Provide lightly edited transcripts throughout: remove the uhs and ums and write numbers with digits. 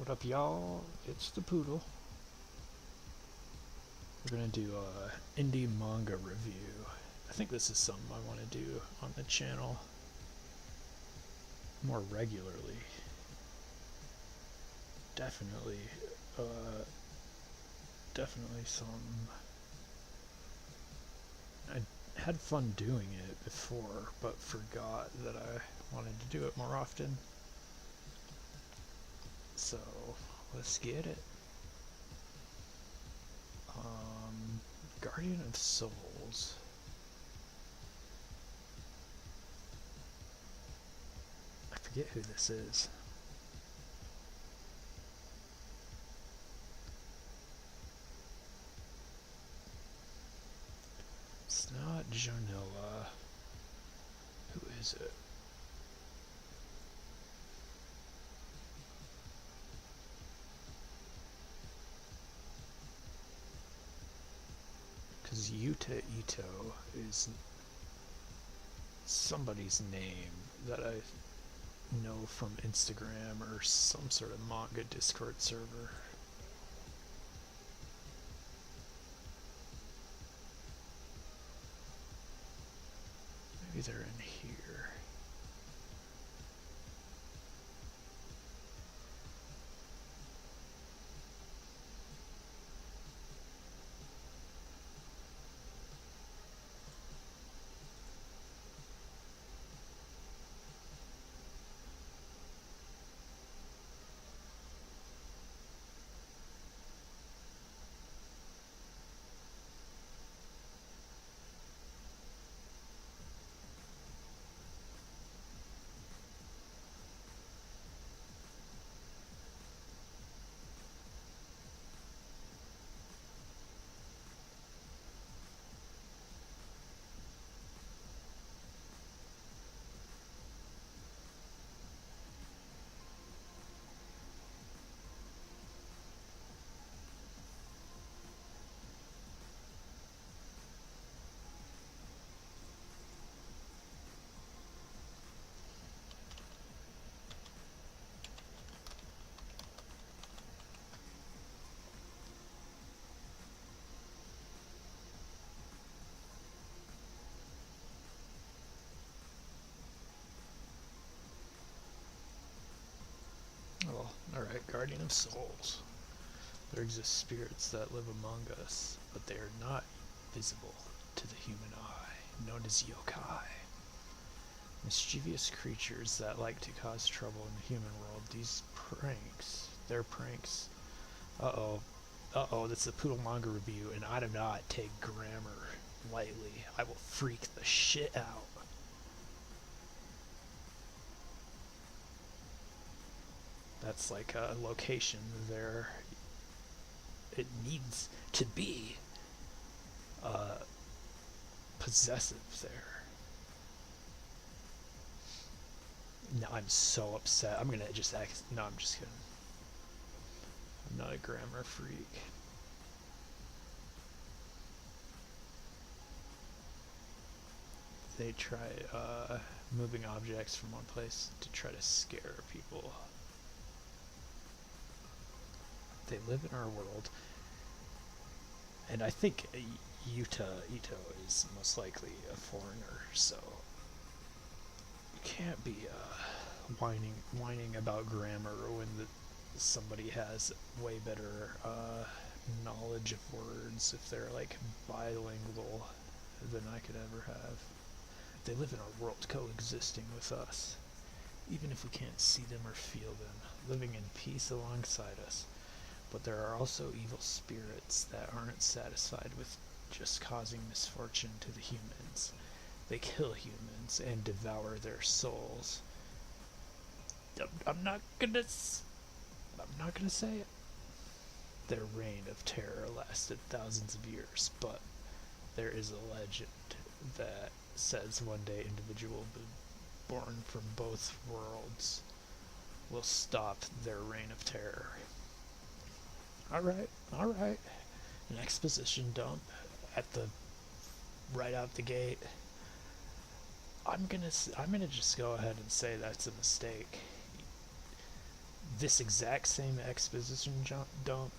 What up, y'all? It's the Poodle. We're gonna do a indie manga review. I think this is something I want to do on the channel more regularly. Definitely, uh, definitely some. I had fun doing it before, but forgot that I wanted to do it more often. So, let's get it. Guardian of Souls. I forget who this is. It's not Jonilla. Who is it? Because Yuta Ito is somebody's name that I know from Instagram or some sort of manga Discord server. Maybe they're in here. Well, alright, Guardian of Souls. There exist spirits that live among us, but they are not visible to the human eye, known as yokai. Mischievous creatures that like to cause trouble in the human world. They're pranks. That's a Poodle manga review, and I do not take grammar lightly. I will freak the shit out. That's like a location there. It needs to be possessive there. No, I'm so upset. I'm gonna just act. No, I'm just kidding. I'm not a grammar freak. They try moving objects from one place to try to scare people. They live in our world, and I think Yuta Ito is most likely a foreigner, so you can't be whining about grammar when somebody has way better knowledge of words if they're like bilingual than I could ever have. They live in our world, coexisting with us, even if we can't see them or feel them, living in peace alongside us. But there are also evil spirits that aren't satisfied with just causing misfortune to the humans. They kill humans and devour their souls. I'm not gonna say it. Their reign of terror lasted thousands of years, but there is a legend that says one day individuals born from both worlds will stop their reign of terror. Alright. An exposition dump at the right out the gate. I'm gonna just go ahead and say that's a mistake. this exact same exposition dump,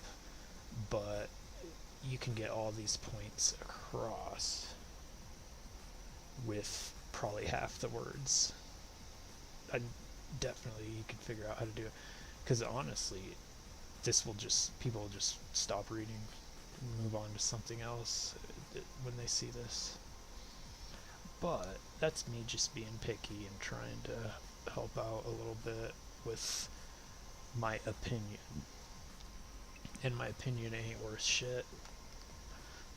but you can get all these points across with probably half the words. I definitely you can figure out how to do it, because honestly, this will just people will just stop reading, and move on to something else when they see this. But that's me just being picky and trying to help out a little bit with my opinion. And my opinion ain't worth shit,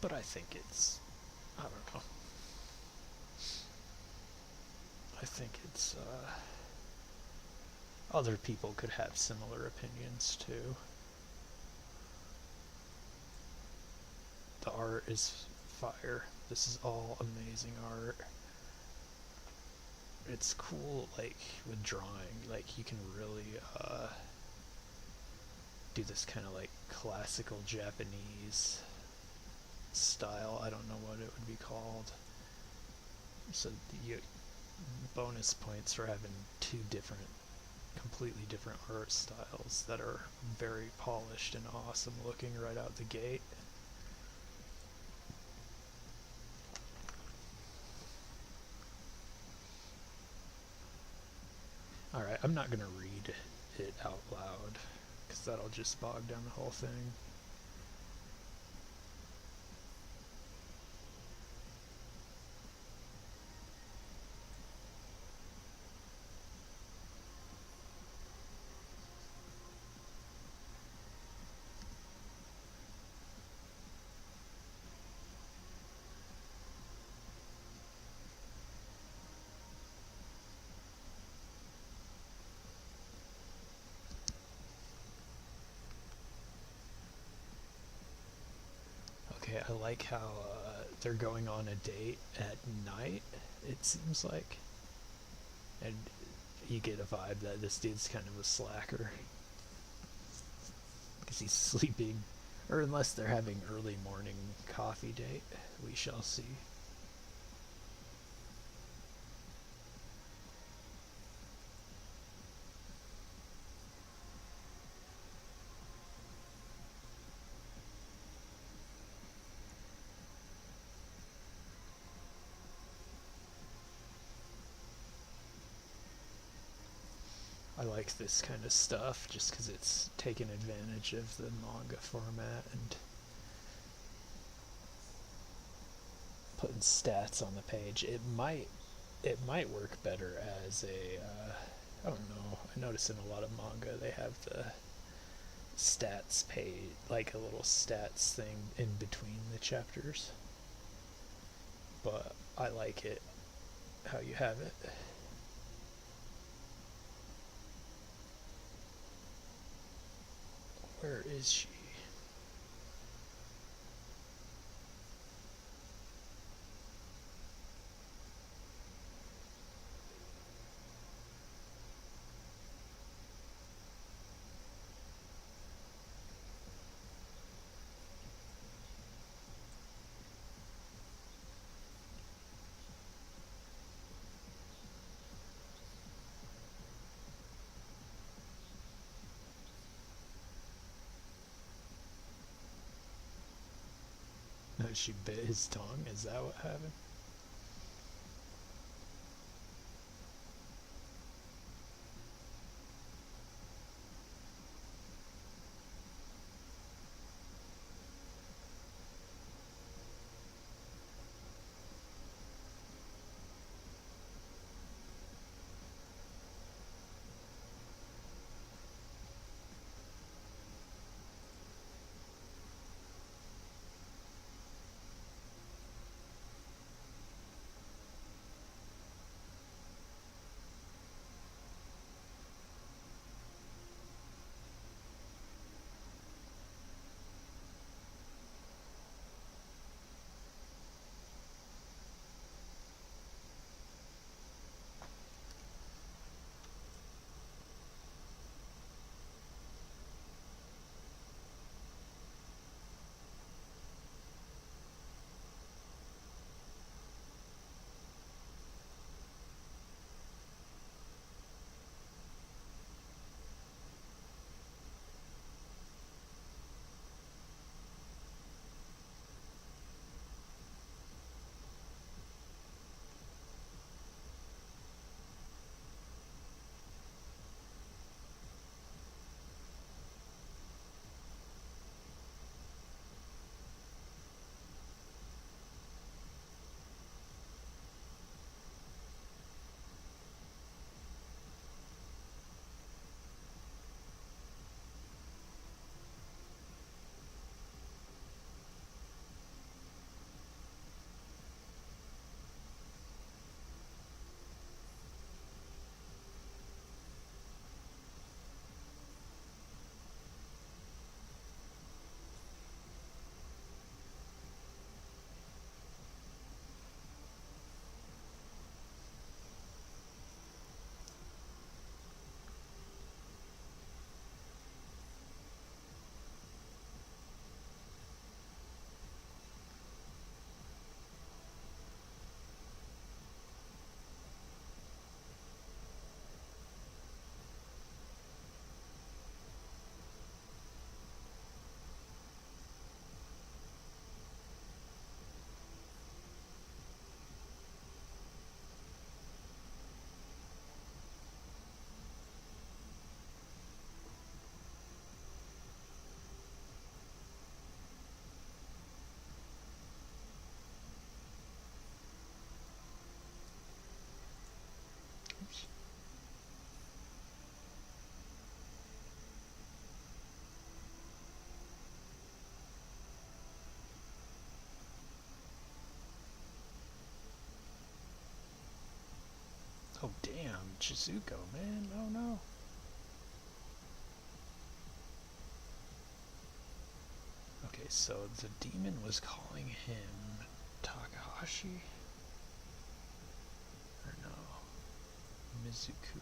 but I think it's, I don't know. I think it's, other people could have similar opinions too. The art is fire. This is all amazing art. It's cool, like, with drawing, like, you can really, do this kind of, like, classical Japanese style. I don't know what it would be called. So, you bonus points for having two different, completely different art styles that are very polished and awesome looking right out the gate. Alright, I'm not going to read it out loud, because that'll just bog down the whole thing. Okay, I like how they're going on a date at night, it seems like. And you get a vibe that this dude's kind of a slacker, because he's sleeping. Or unless they're having early morning coffee date, we shall see. I like this kind of stuff just because it's taken advantage of the manga format and putting stats on the page. It might work better as a I don't know. I notice in a lot of manga they have the stats page, like a little stats thing in between the chapters. But I like it how you have it. Where is she? No, she bit his tongue? Is that what happened? Oh damn, Chizuko, man. Oh no. Okay, so the demon was calling him Takahashi? Or no? Mizukume.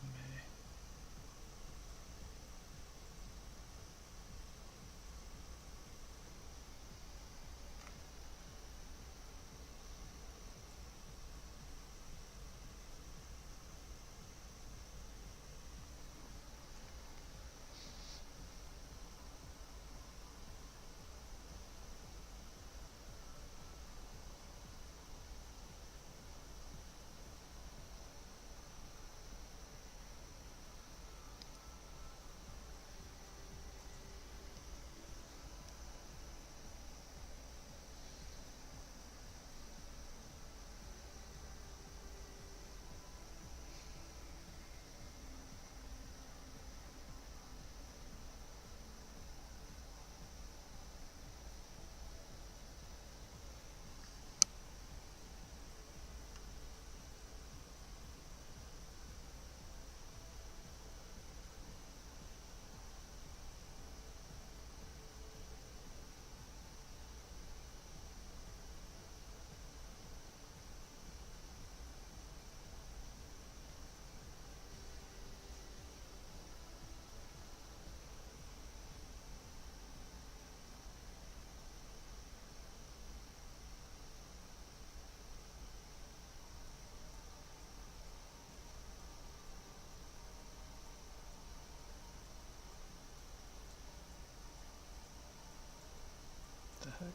The heck?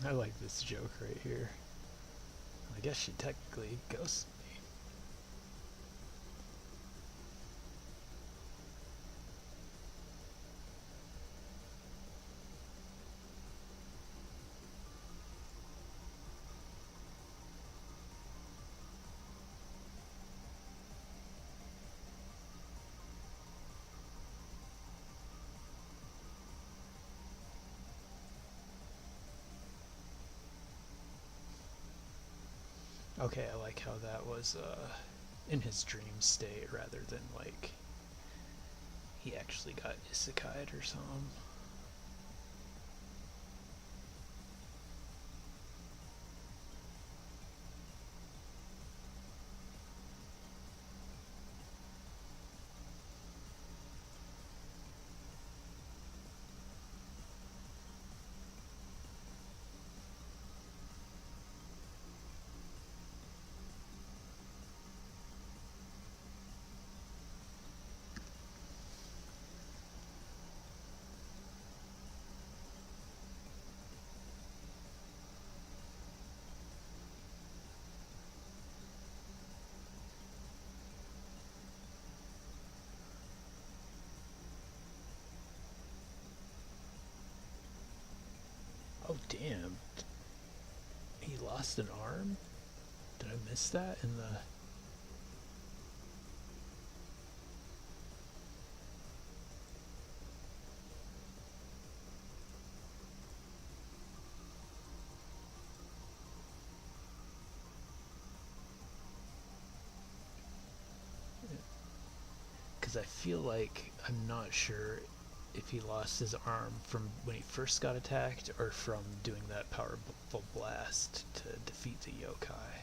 I like this joke right here. I guess she technically ghosted me. Okay, I like how that was in his dream state rather than like he actually got isekai'd or something. Oh damn. He lost an arm? Did I miss that in the... Because I feel like I'm not sure if he lost his arm from when he first got attacked or from doing that powerful blast to defeat the yokai.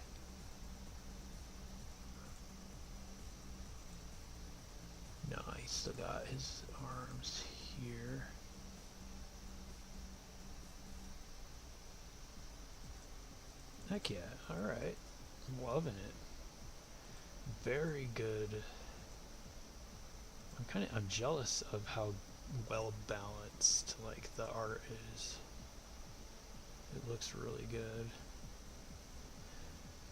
No, he still got his arms here. Heck yeah, alright. I'm loving it. Very good. I'm jealous of how well balanced like the art is. It looks really good.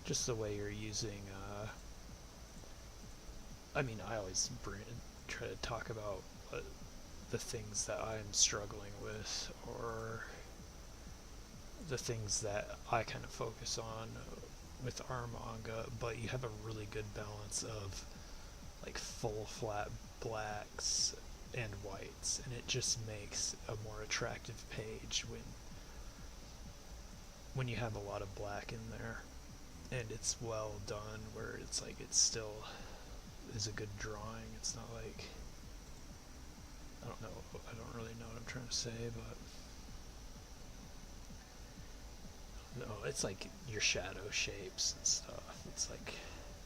Just the way you're using I mean, I always try to talk about the things that I'm struggling with, or the things that I kind of focus on with our manga, but you have a really good balance of like full flat blacks and whites, and it just makes a more attractive page when you have a lot of black in there, and it's well done where it's like it still is a good drawing. It's not like, I don't really know what I'm trying to say, but no, it's like your shadow shapes and stuff. It's like,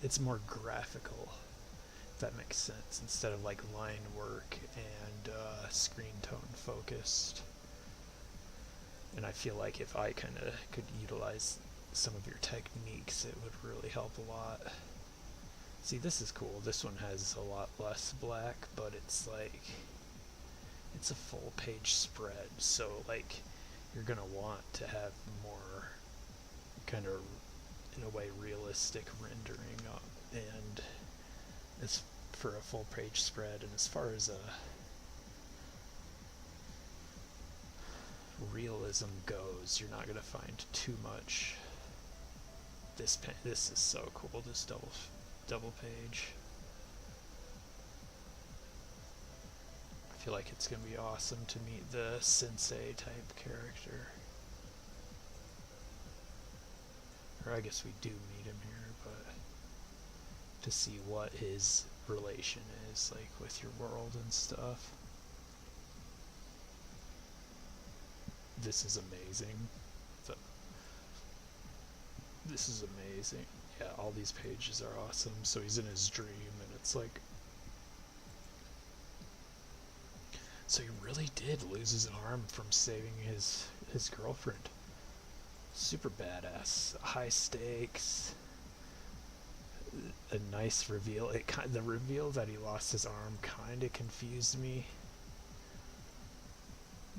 it's more graphical, if that makes sense, instead of like line work and screen tone focused. And I feel like if I kind of could utilize some of your techniques, it would really help a lot. See, this is cool. This one has a lot less black, but it's like, it's a full page spread, so like you're gonna want to have more kind of, in a way, realistic rendering up, and it's for a full page spread. And as far as realism goes, you're not gonna find too much. This is so cool, this double page. I feel like it's gonna be awesome to meet the sensei type character. Or I guess we do meet him here, but to see what his relation is like with your world and stuff. This is amazing. This is amazing. Yeah, all these pages are awesome. So he's in his dream, and it's like, so he really did lose his arm from saving his girlfriend. Super badass. High stakes. A nice reveal. The reveal that he lost his arm kind of confused me,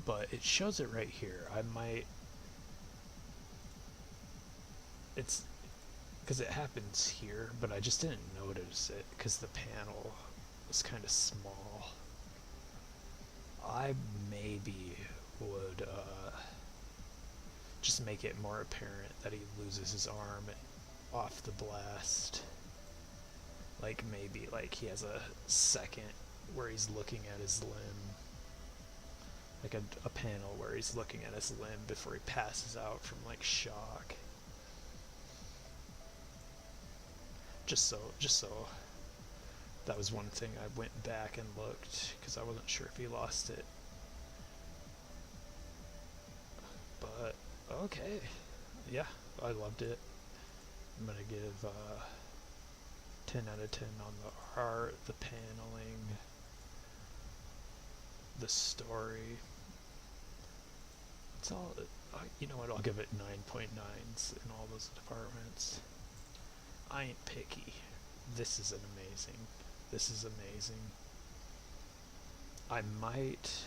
but it shows it right here. It's because it happens here, but I just didn't notice it because the panel was kind of small. I maybe would just make it more apparent that he loses his arm off the blast. Like maybe like he has a second where he's looking at his limb, like a panel where he's looking at his limb before he passes out from like shock. Just so that was one thing I went back and looked, because I wasn't sure if he lost it. But okay, yeah, I loved it. I'm gonna give 10 out of 10 on the art, the paneling, the story. It's all, you know what, I'll give it 9.9s in all those departments. I ain't picky. This is amazing. I might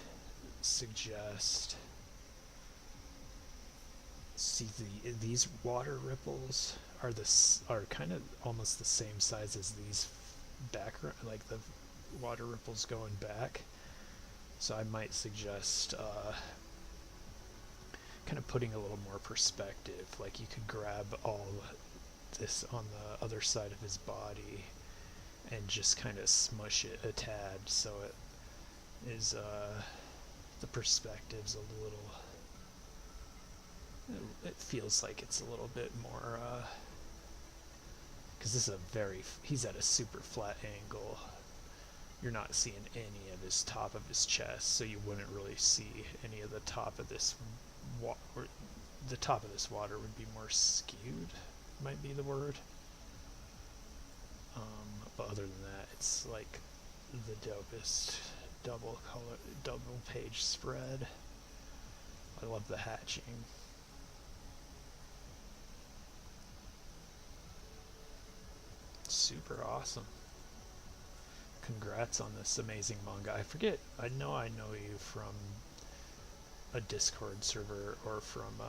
suggest, see, these water ripples are kind of almost the same size as these background, like the water ripples going back. So I might suggest kind of putting a little more perspective. Like you could grab all this on the other side of his body and just kind of smush it a tad so it is the perspective's a little, it feels like it's a little bit more because this is he's at a super flat angle. You're not seeing any of his top of his chest, so you wouldn't really see any of the top of this the top of this water would be more skewed, might be the word. But other than that, it's like the dopest double page spread. I love the hatching. Super awesome. Congrats on this amazing manga. I know you from a Discord server or from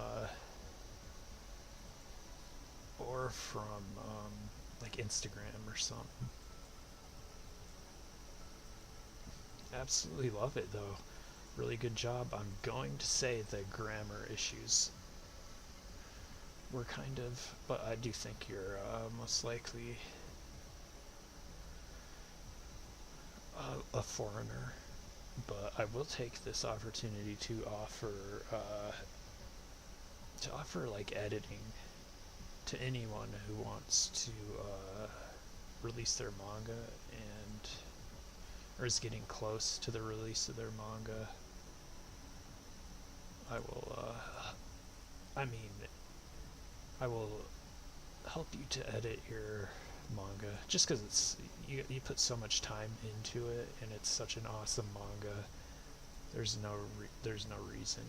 like Instagram or something. Absolutely love it though. Really good job. I'm going to say the grammar issues were kind of, but I do think you're most likely a foreigner. But I will take this opportunity to offer like editing to anyone who wants to release their manga or is getting close to the release of their manga. I will help you to edit your manga just because it's you put so much time into it and it's such an awesome manga. There's no reason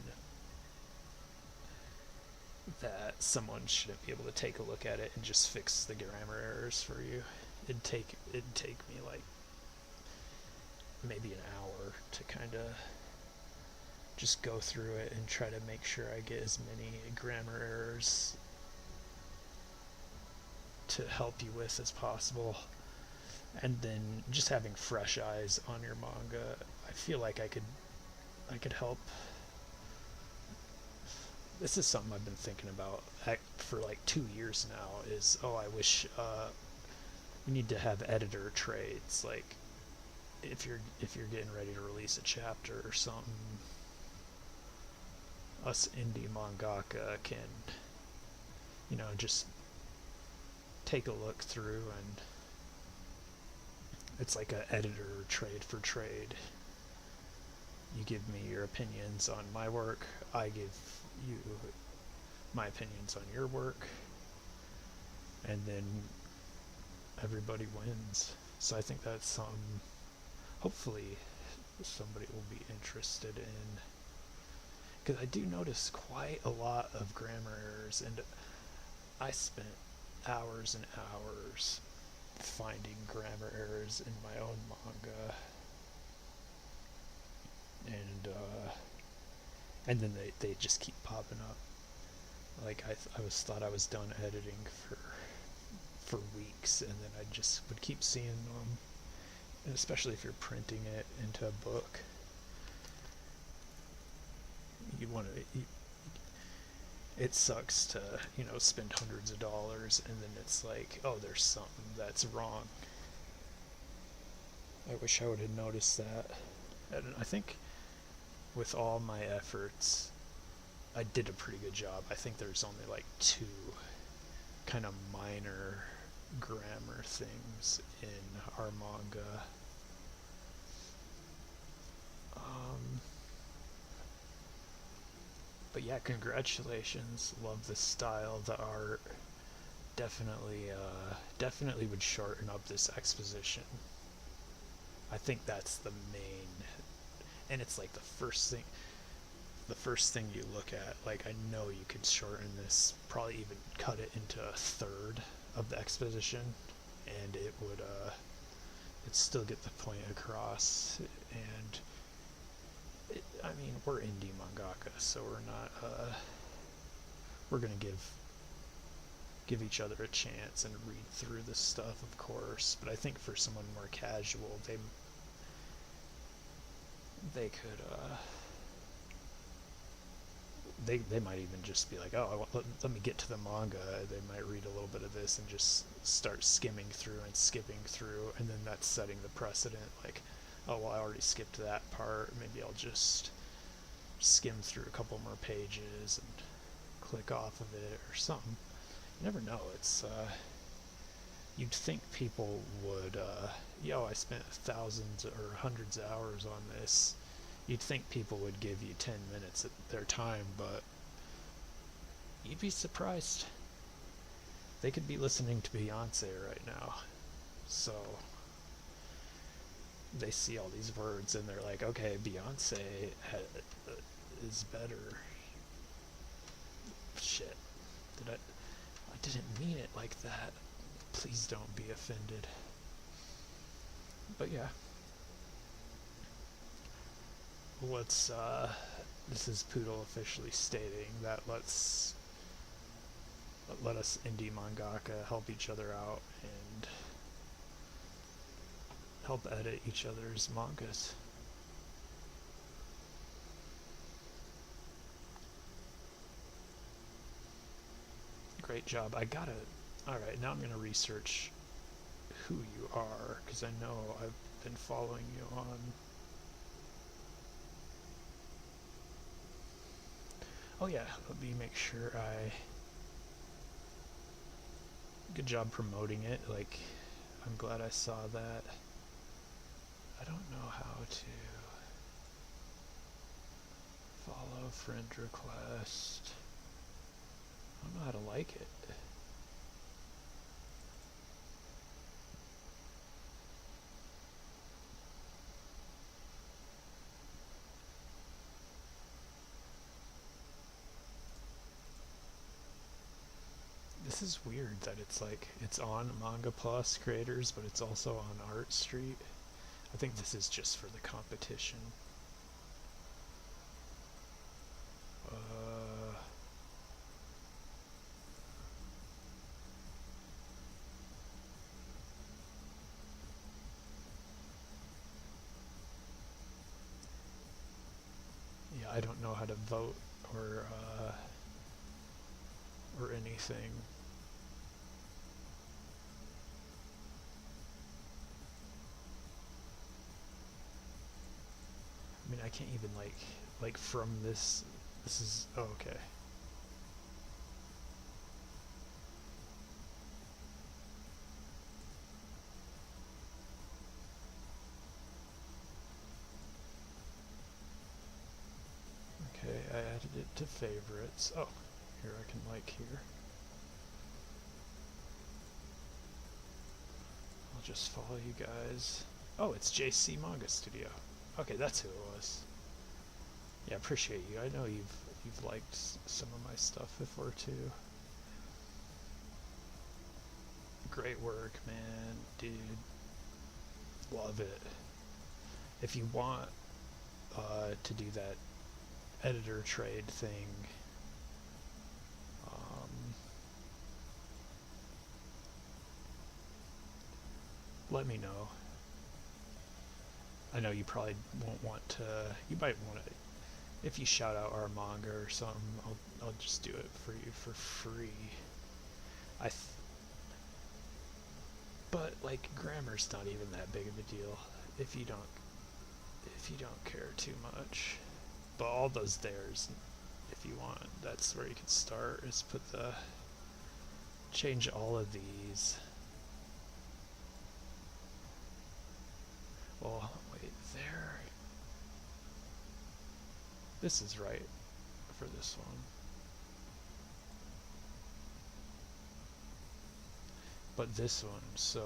that someone shouldn't be able to take a look at it and just fix the grammar errors for you. It'd take me like maybe an hour to kind of just go through it and try to make sure I get as many grammar errors to help you with as possible. And then just having fresh eyes on your manga, I feel like I could help. This is something I've been thinking about for like 2 years now, is I wish we need to have editor trades, like if you're getting ready to release a chapter or something, us indie mangaka can just take a look through, and it's like an editor trade for trade. You give me your opinions on my work, I give you my opinions on your work, and then everybody wins. So I think that's something hopefully somebody will be interested in, because I do notice quite a lot of grammar errors, and I spent hours and hours finding grammar errors in my own manga, and then they just keep popping up. Like I thought I was done editing for weeks, and then I just would keep seeing them. And especially if you're printing it into a book, it sucks to spend hundreds of dollars and then it's like, oh, there's something that's wrong. I wish I would have noticed that. And I think with all my efforts, I did a pretty good job. I think there's only like 2 kind of minor grammar things in our manga. But yeah, congratulations. Love the style, the art. Definitely would shorten up this exposition. I think that's the main, and it's like the first thing you look at. Like, I know you could shorten this, probably even cut it into a third of the exposition, and it would it'd still get the point across. And I mean, we're indie mangaka, so we're not we're gonna give each other a chance and read through this stuff, of course. But I think for someone more casual, they could they might even just be like, oh, let me get to the manga. They might read a little bit of this and just start skimming through and skipping through, and then that's setting the precedent. Like, oh well, I already skipped that part. Maybe I'll just skim through a couple more pages and click off of it or something. You never know. It's you'd think people would, yo, I spent thousands or hundreds of hours on this. You'd think people would give you 10 minutes of their time, but you'd be surprised. They could be listening to Beyonce right now. So they see all these words and they're like, okay, Beyonce is better. Shit. I didn't mean it like that. Please don't be offended. But yeah. Let's, this is Poodle officially stating that let us indie mangaka help each other out and help edit each other's mangas. Great job. Alright, now I'm gonna research who you are, because I know I've been following you on. Oh yeah, let me make sure good job promoting it. Like, I'm glad I saw that. I don't know how to follow friend request. I don't know how to like it. This is weird that it's like, it's on Manga Plus creators, but it's also on Art Street. I think this is just for the competition. Yeah, I don't know how to vote or anything. I mean, I can't even like from this. This is, oh, okay. Okay, I added it to favorites. Oh, here I can like here. I'll just follow you guys. Oh, it's JC Manga Studio. Okay, that's who it was. Yeah, appreciate you. I know you've liked some of my stuff before too. Great work, man, dude. Love it. If you want to do that editor trade thing, let me know. I know you probably won't want to. You might want to. If you shout out our manga or something, I'll just do it for you for free. But like, grammar's not even that big of a deal if you don't care too much. But all those there's, if you want, that's where you can start. Is put the change all of these. Well, wait, there. This is right for this one. But this one, so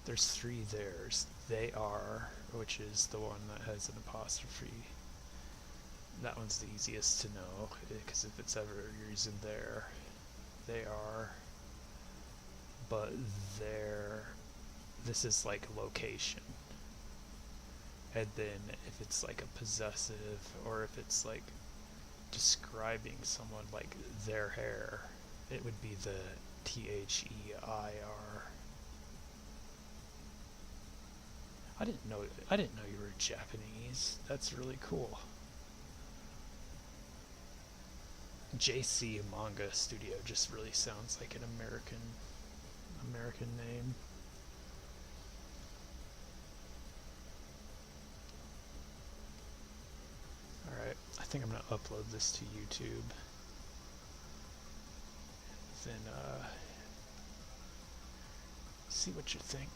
there's 3 theirs. They are, which is the one that has an apostrophe. That one's the easiest to know, because if it's ever using there, they are. But there, this is like location. And then if it's like a possessive, or if it's like describing someone, like their hair, it would be the THEIR. I didn't know you were Japanese. That's really cool. JC Manga Studio just really sounds like an American name. Alright, I think I'm going to upload this to YouTube. Then, see what you think.